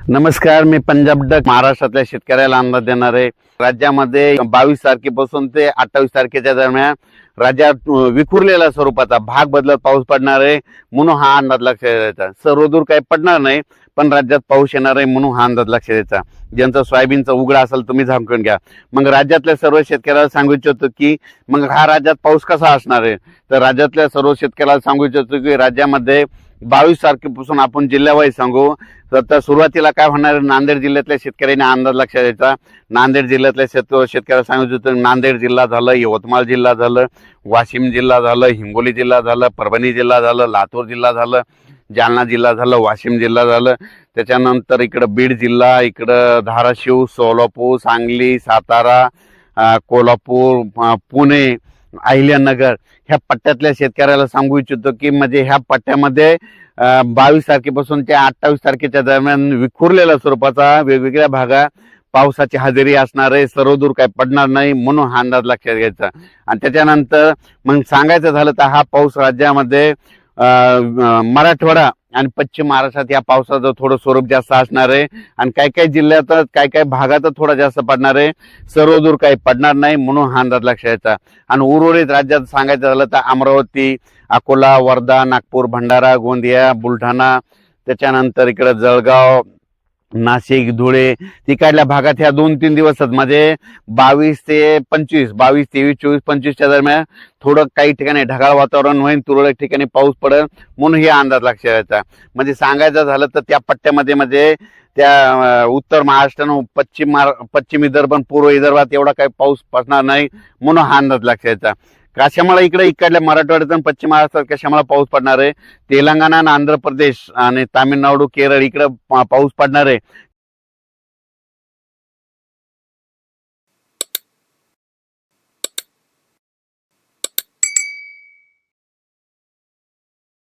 नमस्कार, मी पंजाब डक महाराष्ट्रातल्या शेतकऱ्याला अंदाज देणार आहे। राज्यामध्ये 22 तारखेपासून ते 28 तारखेच्या दरम्यान राज्यात विखुरलेल्या स्वरूपाचा भाग बदलत पाऊस पडणार आहे म्हणून हा अंदाज लक्षात द्यायचा। सर्वदूर काही पडणार नाही, पण राज्यात पाऊस येणार आहे म्हणून हा अंदाज लक्षात द्यायचा। ज्यांचा सोयाबीनचा उघडा असेल तुम्ही झाकून घ्या। मग राज्यातल्या सर्व शेतकऱ्याला सांगू इच्छितो की मग हा राज्यात पाऊस कसा असणार आहे, तर राज्यातल्या सर्व शेतकऱ्याला सांगू इच्छितो की राज्यामध्ये 22 तारखेपासून आपण जिल्ह्यावाईज सांगू। तर सुरुवातीला काय होणार, नांदेड जिल्ह्यातल्या शेतकऱ्यांनी अंदाज लक्षात द्यायचा। नांदेड जिल्ह्यातल्या शेतकऱ्याला सांगितलं नांदेड जिल्हा झालं, यवतमाळ जिल्हा झालं, वाशिम जिल्हा झालं, हिंगोली जिल्हा झालं, परभणी जिल्हा झालं, लातूर जिल्हा झालं, जालना जिल्हा झालं, वाशिम जिल्हा झालं, त्याच्यानंतर इकडं बीड जिल्हा, इकडं धाराशिव, सोलापूर, सांगली, सातारा, कोल्हापूर, पुणे, अहिल्यानगर ह्या पट्ट्यातल्या शेतकऱ्याला सांगू इच्छितो की म्हणजे ह्या पट्ट्यामध्ये 22 तारखेपासून ते 28 तारखेच्या दरम्यान विखुरलेल्या स्वरूपाचा वेगवेगळ्या भागात पावसाची हजेरी असणार आहे। सर्वदूर काही पडणार नाही म्हणून हा अंदाज लक्षात घ्यायचा। आणि त्याच्यानंतर मग सांगायचं झालं तर हा पाऊस राज्यामध्ये मराठवाडा आणि पश्चिम महाराष्ट्रात या पावसाचं थोडं स्वरूप जास्त असणार आहे आणि काही काही जिल्ह्यात काही काही भागात थोडा जास्त पडणार आहे। सर्वदूर काही पडणार नाही म्हणून हा अंदाज लक्षात घ्यायचा। आणि उर्वरित राज्यात सांगायचं झालं तर अमरावती, अकोला, वर्धा, नागपूर, भंडारा, गोंदिया, बुलढाणा, त्याच्यानंतर इकडे जळगाव, नाशिक, धुळे तिकडल्या भागात ह्या 2-3 दिवसात म्हणजे 22 ते 25, 22, 23, 24, 25च्या दरम्यान थोडं काही ठिकाणी ढगाळ वातावरण होईल, तुरळक ठिकाणी पाऊस पडेल म्हणून हे अंदाज लक्षात घ्यायचा। म्हणजे सांगायचं झालं तर त्या पट्ट्यामध्ये म्हणजे त्या उत्तर महाराष्ट्र, पश्चिम विदर्भ, पूर्व विदर्भात एवढा काही पाऊस पडणार नाही म्हणून हा अंदाज लक्षात घ्यायचा। कशामुळे इकडल्या मराठवाड्यात आणि पश्चिम महाराष्ट्रात कशामुळे पाऊस पडणार आहे, तेलंगणा आणि आंध्र प्रदेश आणि तामिळनाडू, केरळ इकडे पाऊस पडणार आहे।